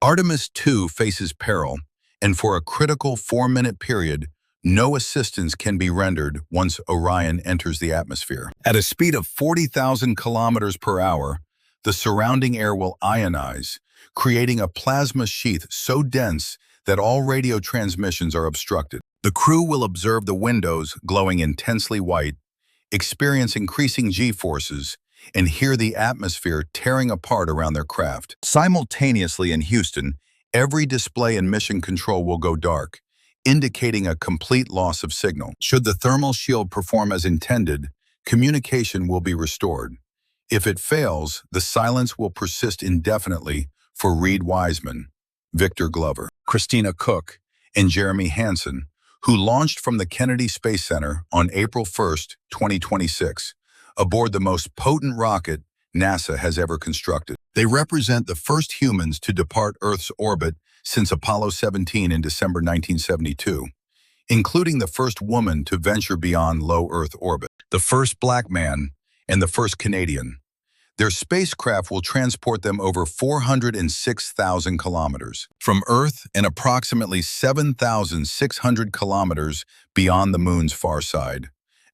Artemis II faces peril, and for a critical 4-minute period, no assistance can be rendered once Orion enters the atmosphere. At a speed of 40,000 kilometers per hour, the surrounding air will ionize, creating a plasma sheath so dense that all radio transmissions are obstructed. The crew will observe the windows glowing intensely white, experience increasing G-forces, and hear the atmosphere tearing apart around their craft. Simultaneously in Houston, every display in mission control will go dark, indicating a complete loss of signal. Should the thermal shield perform as intended, communication will be restored. If it fails, the silence will persist indefinitely for Reed Wiseman, Victor Glover, Christina Cook, and Jeremy Hansen, who launched from the Kennedy Space Center on April 1, 2026, aboard the most potent rocket NASA has ever constructed. They represent the first humans to depart Earth's orbit since Apollo 17 in December 1972, including the first woman to venture beyond low Earth orbit, the first black man, and the first Canadian. Their spacecraft will transport them over 406,000 kilometers from Earth and approximately 7,600 kilometers beyond the moon's far side,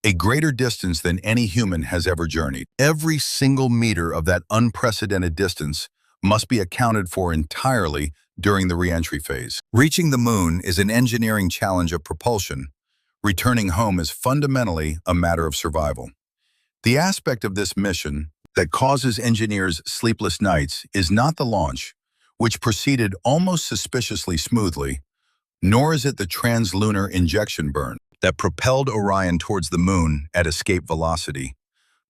a greater distance than any human has ever journeyed. Every single meter of that unprecedented distance must be accounted for entirely during the reentry phase. Reaching the moon is an engineering challenge of propulsion. Returning home is fundamentally a matter of survival. The aspect of this mission that causes engineers sleepless nights is not the launch, which proceeded almost suspiciously smoothly, nor is it the translunar injection burn that propelled Orion towards the moon at escape velocity,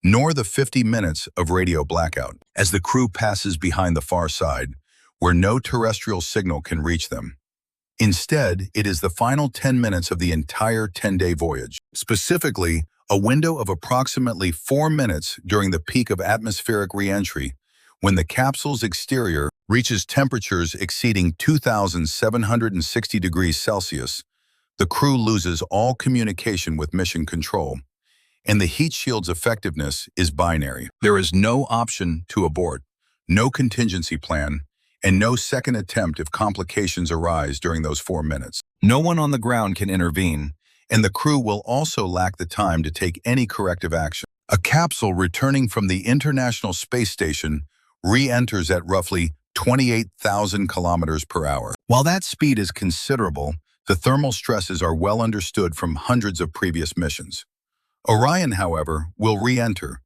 nor the 50 minutes of radio blackout as the crew passes behind the far side, where no terrestrial signal can reach them. Instead, it is the final 10 minutes of the entire 10-day voyage, specifically a window of approximately 4 minutes during the peak of atmospheric reentry, when the capsule's exterior reaches temperatures exceeding 2,760 degrees Celsius. The crew loses all communication with mission control, and the heat shield's effectiveness is binary. There is no option to abort, no contingency plan, and no second attempt if complications arise during those 4 minutes. No one on the ground can intervene, and the crew will also lack the time to take any corrective action. A capsule returning from the International Space Station re-enters at roughly 28,000 kilometers per hour. While that speed is considerable, the thermal stresses are well understood from hundreds of previous missions. Orion, however, will re-enter.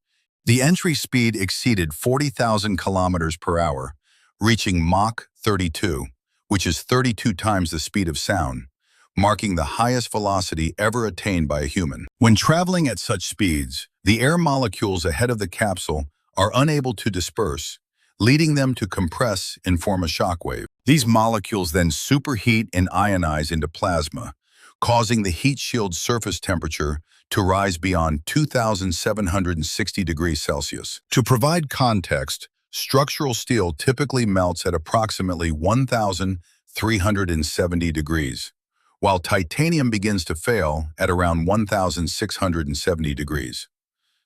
The entry speed exceeded 40,000 kilometers per hour, reaching Mach 32, which is 32 times the speed of sound, marking the highest velocity ever attained by a human. When traveling at such speeds, the air molecules ahead of the capsule are unable to disperse, leading them to compress and form a shockwave. These molecules then superheat and ionize into plasma, causing the heat shield's surface temperature to rise beyond 2,760 degrees Celsius. To provide context, structural steel typically melts at approximately 1,370 degrees, while titanium begins to fail at around 1,670 degrees.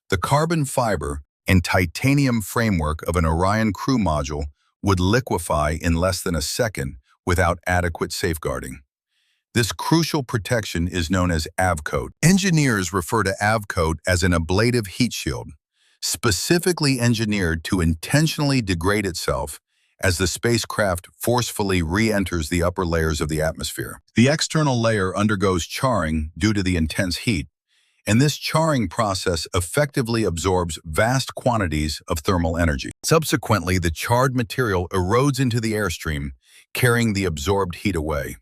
The carbon fiber and titanium framework of an Orion crew module would liquefy in less than a second without adequate safeguarding. This crucial protection is known as Avcoat. Engineers refer to Avcoat as an ablative heat shield, specifically engineered to intentionally degrade itself as the spacecraft forcefully re-enters the upper layers of the atmosphere. The external layer undergoes charring due to the intense heat, and this charring process effectively absorbs vast quantities of thermal energy. Subsequently, the charred material erodes into the airstream, carrying the absorbed heat away.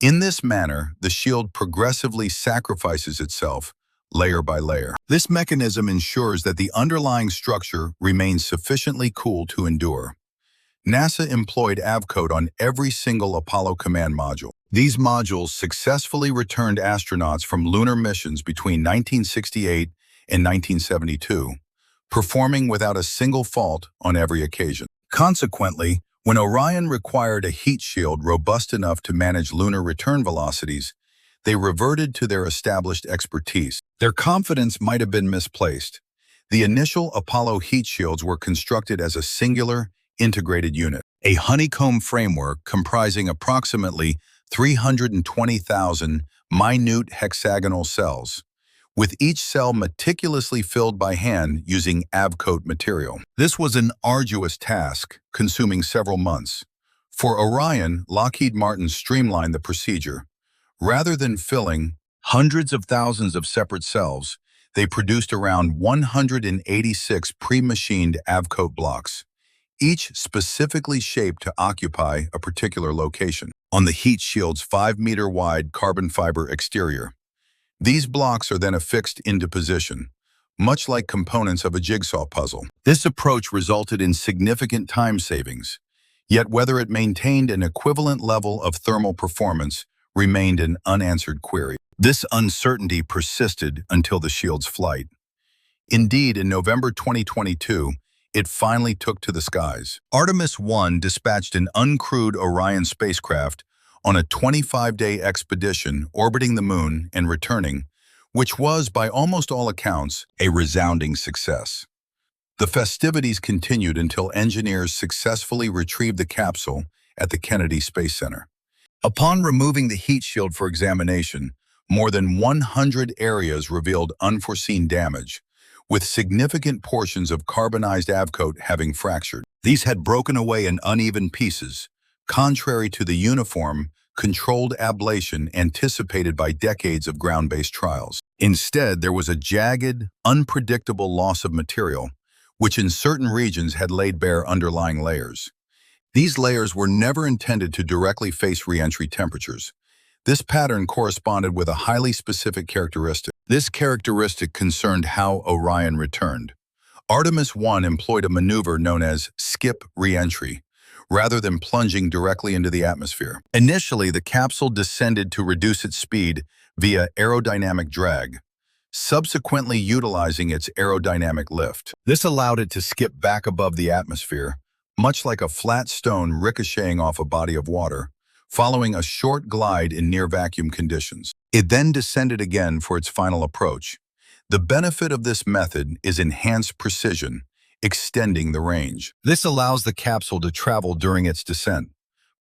In this manner, the shield progressively sacrifices itself, layer by layer. This mechanism ensures that the underlying structure remains sufficiently cool to endure. NASA employed Avcoat on every single Apollo command module. These modules successfully returned astronauts from lunar missions between 1968 and 1972, performing without a single fault on every occasion. Consequently, when Orion required a heat shield robust enough to manage lunar return velocities, they reverted to their established expertise. Their confidence might have been misplaced. The initial Apollo heat shields were constructed as a singular, integrated unit, a honeycomb framework comprising approximately 320,000 minute hexagonal cells, with each cell meticulously filled by hand using Avcoat material. This was an arduous task, consuming several months. For Orion, Lockheed Martin streamlined the procedure. Rather than filling hundreds of thousands of separate cells, they produced around 186 pre-machined Avcoat blocks, each specifically shaped to occupy a particular location on the heat shield's 5-meter-wide carbon fiber exterior. These blocks are then affixed into position, much like components of a jigsaw puzzle. This approach resulted in significant time savings, yet whether it maintained an equivalent level of thermal performance remained an unanswered query. This uncertainty persisted until the shield's flight. Indeed, in November 2022, it finally took to the skies. Artemis I dispatched an uncrewed Orion spacecraft on a 25-day expedition orbiting the moon and returning, which was, by almost all accounts, a resounding success. The festivities continued until engineers successfully retrieved the capsule at the Kennedy Space Center. Upon removing the heat shield for examination, more than 100 areas revealed unforeseen damage, with significant portions of carbonized Avcoat having fractured. These had broken away in uneven pieces, contrary to the uniform, controlled ablation anticipated by decades of ground-based trials. Instead, there was a jagged, unpredictable loss of material, which in certain regions had laid bare underlying layers. These layers were never intended to directly face reentry temperatures. This pattern corresponded with a highly specific characteristic. This characteristic concerned how Orion returned. Artemis I employed a maneuver known as skip reentry, rather than plunging directly into the atmosphere. Initially, the capsule descended to reduce its speed via aerodynamic drag, subsequently utilizing its aerodynamic lift. This allowed it to skip back above the atmosphere, much like a flat stone ricocheting off a body of water, following a short glide in near-vacuum conditions. It then descended again for its final approach. The benefit of this method is enhanced precision, extending the range. This allows the capsule to travel during its descent,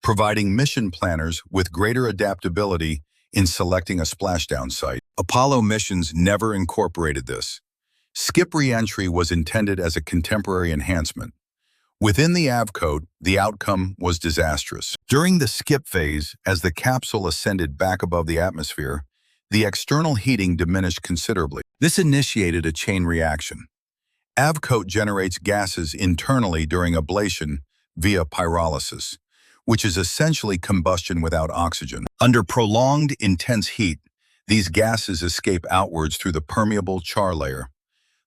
providing mission planners with greater adaptability in selecting a splashdown site. Apollo missions never incorporated this. Skip reentry was intended as a contemporary enhancement. Within the Avcoat, the outcome was disastrous. During the skip phase, as the capsule ascended back above the atmosphere, the external heating diminished considerably. This initiated a chain reaction. Avcoat generates gases internally during ablation via pyrolysis, which is essentially combustion without oxygen. Under prolonged, intense heat, these gases escape outwards through the permeable char layer.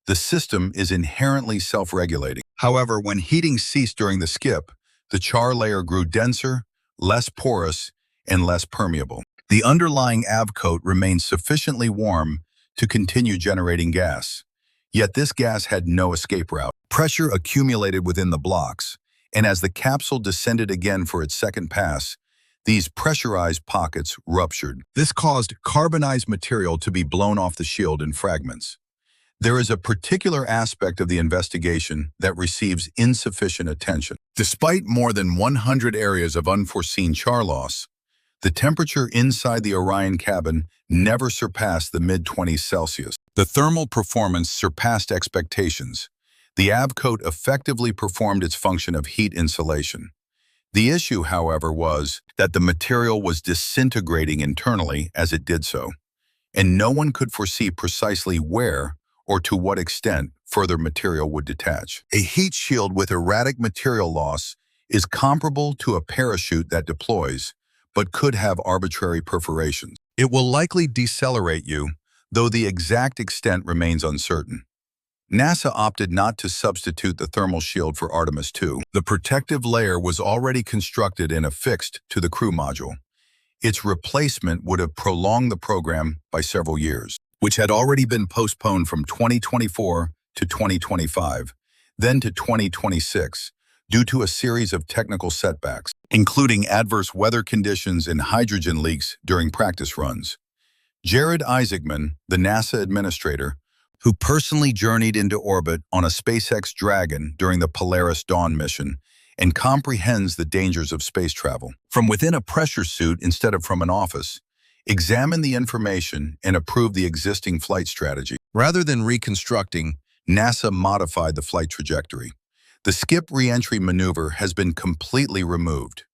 The system is inherently self-regulating. However, when heating ceased during the skip, the char layer grew denser, less porous, and less permeable. The underlying Avcoat remained sufficiently warm to continue generating gas. Yet this gas had no escape route. Pressure accumulated within the blocks, and as the capsule descended again for its second pass, these pressurized pockets ruptured. This caused carbonized material to be blown off the shield in fragments. There is a particular aspect of the investigation that receives insufficient attention. Despite more than 100 areas of unforeseen char loss, the temperature inside the Orion cabin never surpassed the mid-20s Celsius. The thermal performance surpassed expectations. The Avcoat effectively performed its function of heat insulation. The issue, however, was that the material was disintegrating internally as it did so, and no one could foresee precisely where or to what extent further material would detach. A heat shield with erratic material loss is comparable to a parachute that deploys, but could have arbitrary perforations. It will likely decelerate you, though the exact extent remains uncertain. NASA opted not to substitute the thermal shield for Artemis II. The protective layer was already constructed and affixed to the crew module. Its replacement would have prolonged the program by several years, which had already been postponed from 2024 to 2025, then to 2026, due to a series of technical setbacks, including adverse weather conditions and hydrogen leaks during practice runs. Jared Isaacman, the NASA administrator, who personally journeyed into orbit on a SpaceX Dragon during the Polaris Dawn mission and comprehends the dangers of space travel. From within a pressure suit instead of from an office, examine the information and approve the existing flight strategy. Rather than reconstructing, NASA modified the flight trajectory. The skip reentry maneuver has been completely removed.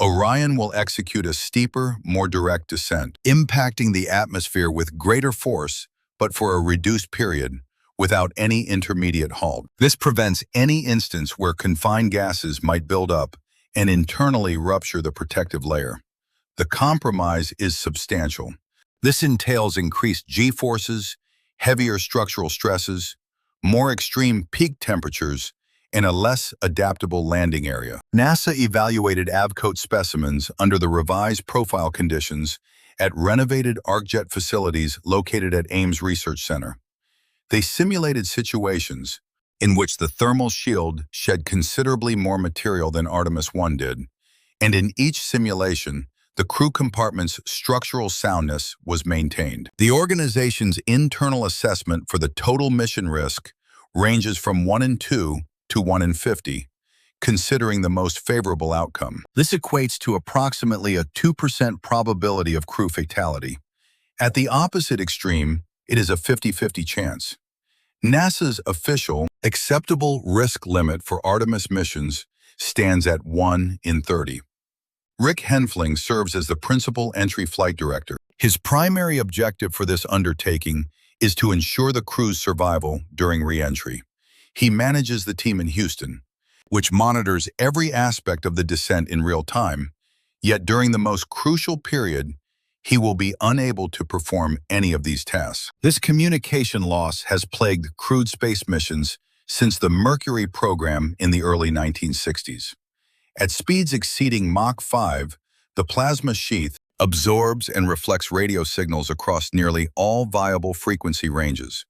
Orion will execute a steeper, more direct descent, impacting the atmosphere with greater force, but for a reduced period, without any intermediate halt. This prevents any instance where confined gases might build up and internally rupture the protective layer. The compromise is substantial. This entails increased G-forces, heavier structural stresses, more extreme peak temperatures, and a less adaptable landing area. NASA evaluated Avcoat specimens under the revised profile conditions at renovated ArcJet facilities located at Ames Research Center. They simulated situations in which the thermal shield shed considerably more material than Artemis I did, and in each simulation, the crew compartment's structural soundness was maintained. The organization's internal assessment for the total mission risk ranges from 1 in 2 to 1 in 50, considering the most favorable outcome. This equates to approximately a 2% probability of crew fatality. At the opposite extreme, it is a 50-50 chance. NASA's official acceptable risk limit for Artemis missions stands at 1 in 30. Rick Henfling serves as the principal entry flight director. His primary objective for this undertaking is to ensure the crew's survival during re-entry. He manages the team in Houston, which monitors every aspect of the descent in real time, yet during the most crucial period, he will be unable to perform any of these tasks. This communication loss has plagued crewed space missions since the Mercury program in the early 1960s. At speeds exceeding Mach 5, the plasma sheath absorbs and reflects radio signals across nearly all viable frequency ranges.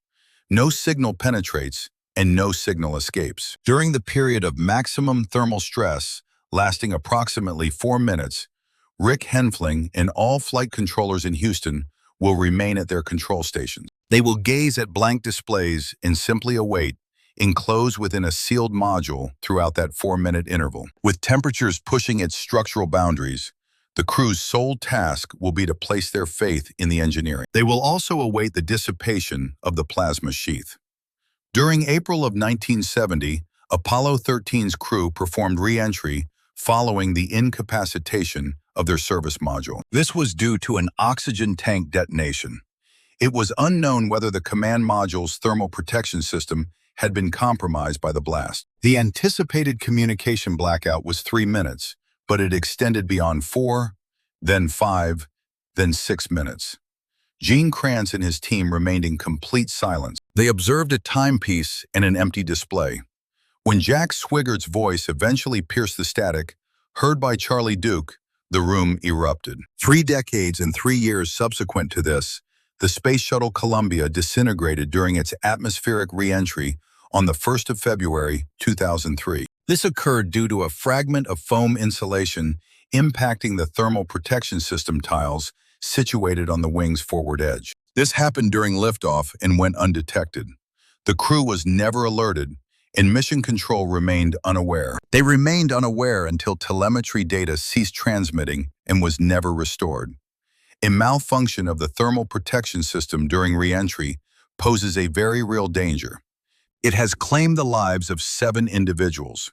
No signal penetrates, and no signal escapes. During the period of maximum thermal stress, lasting approximately 4 minutes, Rick Henfling and all flight controllers in Houston will remain at their control stations. They will gaze at blank displays and simply await, enclosed within a sealed module throughout that 4-minute interval. With temperatures pushing its structural boundaries, the crew's sole task will be to place their faith in the engineering. They will also await the dissipation of the plasma sheath. During April of 1970, Apollo 13's crew performed re-entry following the incapacitation of their service module. This was due to an oxygen tank detonation. It was unknown whether the command module's thermal protection system had been compromised by the blast. The anticipated communication blackout was 3 minutes, but it extended beyond 4, then 5, then 6 minutes. Gene Kranz and his team remained in complete silence. They observed a timepiece and an empty display. When Jack Swiggert's voice eventually pierced the static, heard by Charlie Duke, the room erupted. 3 decades and 3 years subsequent to this, the Space Shuttle Columbia disintegrated during its atmospheric re-entry on the 1st of February, 2003. This occurred due to a fragment of foam insulation impacting the thermal protection system tiles situated on the wing's forward edge. This happened during liftoff and went undetected. The crew was never alerted, and Mission Control remained unaware. They remained unaware until telemetry data ceased transmitting and was never restored. A malfunction of the thermal protection system during re-entry poses a very real danger. It has claimed the lives of 7 individuals.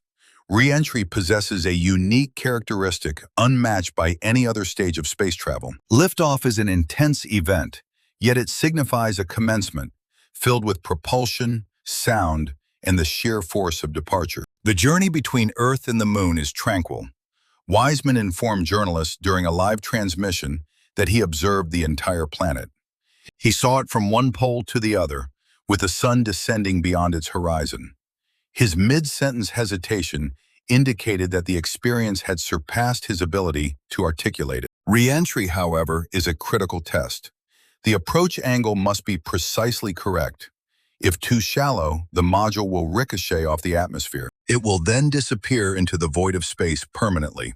Re-entry possesses a unique characteristic unmatched by any other stage of space travel. Liftoff is an intense event, yet it signifies a commencement filled with propulsion, sound, and the sheer force of departure. The journey between Earth and the Moon is tranquil. Wiseman informed journalists during a live transmission that he observed the entire planet. He saw it from one pole to the other, with the sun descending beyond its horizon. His mid-sentence hesitation indicated that the experience had surpassed his ability to articulate it. Re-entry, however, is a critical test. The approach angle must be precisely correct. If too shallow, the module will ricochet off the atmosphere. It will then disappear into the void of space permanently.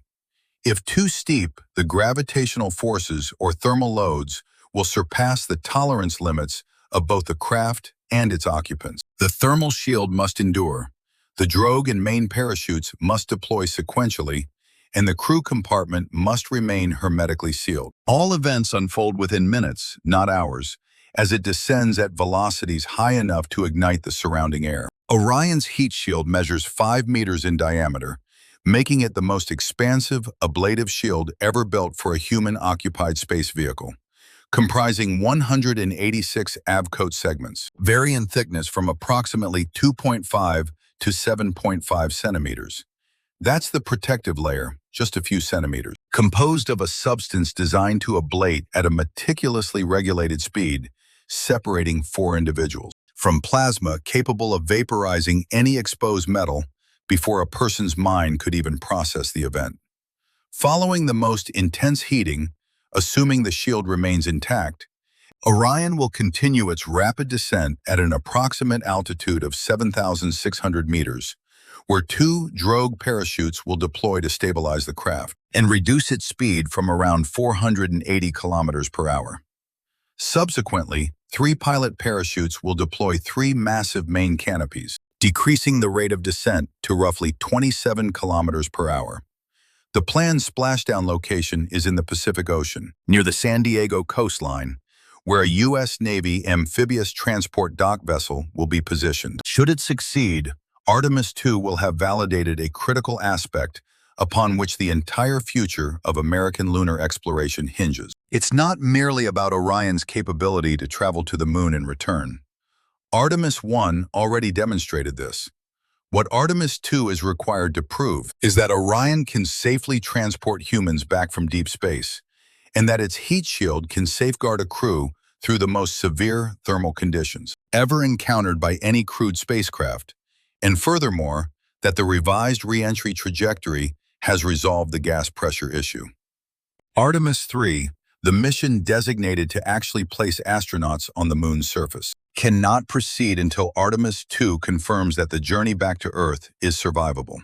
If too steep, the gravitational forces or thermal loads will surpass the tolerance limits of both the craft and its occupants. The thermal shield must endure. The drogue and main parachutes must deploy sequentially, and the crew compartment must remain hermetically sealed. All events unfold within minutes, not hours, as it descends at velocities high enough to ignite the surrounding air. Orion's heat shield measures 5 meters in diameter, making it the most expansive, ablative shield ever built for a human-occupied space vehicle, comprising 186 Avcoat segments, vary in thickness from approximately 2.5 to 7.5 centimeters. That's the protective layer, just a few centimeters, composed of a substance designed to ablate at a meticulously regulated speed, separating 4 individuals. From plasma capable of vaporizing any exposed metal before a person's mind could even process the event. Following the most intense heating, assuming the shield remains intact, Orion will continue its rapid descent at an approximate altitude of 7,600 meters, where 2 drogue parachutes will deploy to stabilize the craft and reduce its speed from around 480 kilometers per hour. Subsequently, 3 pilot parachutes will deploy 3 massive main canopies, decreasing the rate of descent to roughly 27 kilometers per hour. The planned splashdown location is in the Pacific Ocean, near the San Diego coastline, where a U.S. Navy amphibious transport dock vessel will be positioned. Should it succeed, Artemis II will have validated a critical aspect upon which the entire future of American lunar exploration hinges. It's not merely about Orion's capability to travel to the moon and return. Artemis I already demonstrated this. What Artemis II is required to prove is that Orion can safely transport humans back from deep space, and that its heat shield can safeguard a crew through the most severe thermal conditions ever encountered by any crewed spacecraft, and furthermore, that the revised reentry trajectory has resolved the gas pressure issue. Artemis III, the mission designated to actually place astronauts on the moon's surface, cannot proceed until Artemis II confirms that the journey back to Earth is survivable.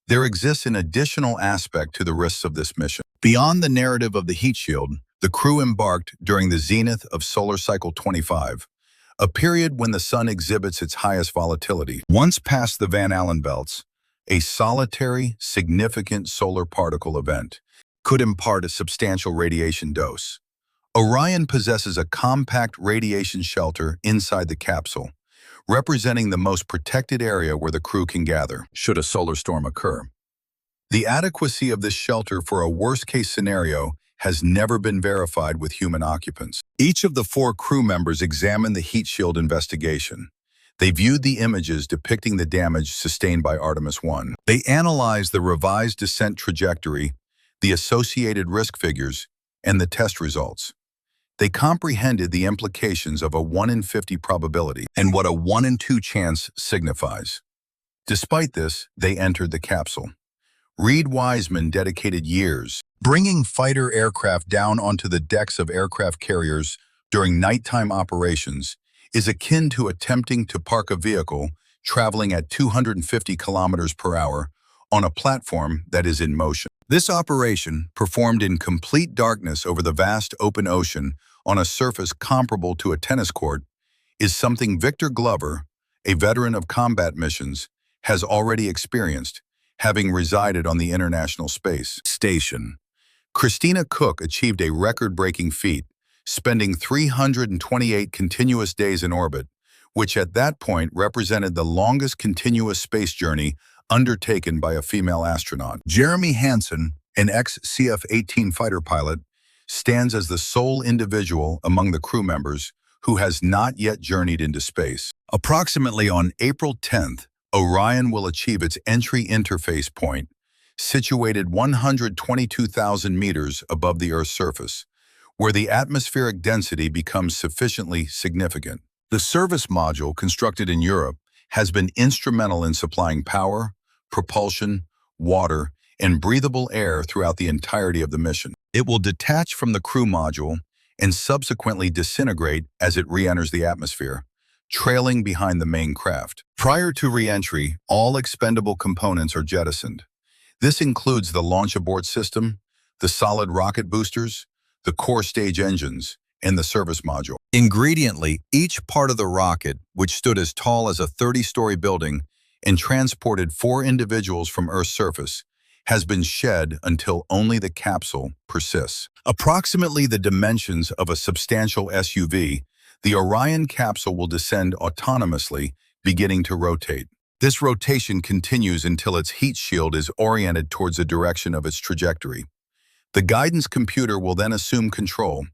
There exists an additional aspect to the risks of this mission. Beyond the narrative of the heat shield, the crew embarked during the zenith of solar cycle 25, a period when the sun exhibits its highest volatility. Once past the Van Allen belts, a solitary, significant solar particle event could impart a substantial radiation dose. Orion possesses a compact radiation shelter inside the capsule, representing the most protected area where the crew can gather, should a solar storm occur. The adequacy of this shelter for a worst-case scenario has never been verified with human occupants. Each of the 4 crew members examined the heat shield investigation. They viewed the images depicting the damage sustained by Artemis I. They analyzed the revised descent trajectory, the associated risk figures, and the test results. They comprehended the implications of a 1 in 50 probability and what a 1 in 2 chance signifies. Despite this, they entered the capsule. Reed Wiseman dedicated years bringing fighter aircraft down onto the decks of aircraft carriers during nighttime operations is akin to attempting to park a vehicle traveling at 250 kilometers per hour on a platform that is in motion. This operation, performed in complete darkness over the vast open ocean on a surface comparable to a tennis court, is something Victor Glover, a veteran of combat missions, has already experienced, having resided on the International Space Station. Christina Cook achieved a record-breaking feat, spending 328 continuous days in orbit, which at that point represented the longest continuous space journey undertaken by a female astronaut. Jeremy Hansen, an ex-CF-18 fighter pilot, stands as the sole individual among the crew members who has not yet journeyed into space. Approximately on April 10th, Orion will achieve its entry interface point, situated 122,000 meters above the Earth's surface, where the atmospheric density becomes sufficiently significant. The service module, constructed in Europe, has been instrumental in supplying power, propulsion, water, and breathable air throughout the entirety of the mission. It will detach from the crew module and subsequently disintegrate as it re-enters the atmosphere, trailing behind the main craft. Prior to re-entry, all expendable components are jettisoned. This includes the launch abort system, the solid rocket boosters, the core stage engines, and the service module. Ingrediently, each part of the rocket, which stood as tall as a 30-story building, and transported 4 individuals from Earth's surface, has been shed until only the capsule persists. Approximately the dimensions of a substantial SUV, the Orion capsule will descend autonomously, beginning to rotate. This rotation continues until its heat shield is oriented towards the direction of its trajectory. The guidance computer will then assume control,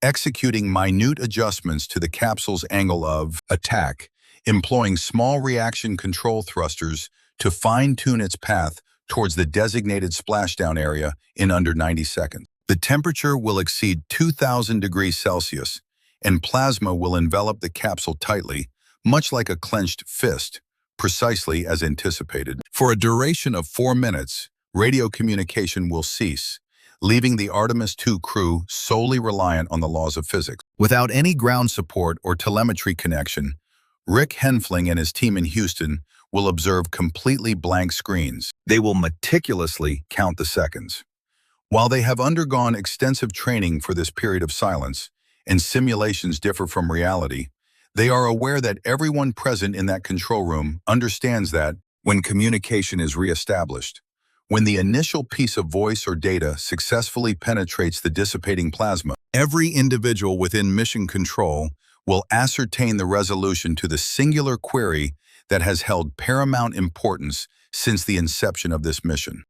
executing minute adjustments to the capsule's angle of attack, employing small reaction control thrusters to fine-tune its path towards the designated splashdown area in under 90 seconds. The temperature will exceed 2,000 degrees Celsius, and plasma will envelop the capsule tightly, much like a clenched fist, precisely as anticipated. For a duration of 4 minutes, radio communication will cease, leaving the Artemis II crew solely reliant on the laws of physics. Without any ground support or telemetry connection, Rick Henfling and his team in Houston will observe completely blank screens. They will meticulously count the seconds. While they have undergone extensive training for this period of silence, and simulations differ from reality, they are aware that everyone present in that control room understands that when communication is reestablished, when the initial piece of voice or data successfully penetrates the dissipating plasma, every individual within mission control will ascertain the resolution to the singular query that has held paramount importance since the inception of this mission.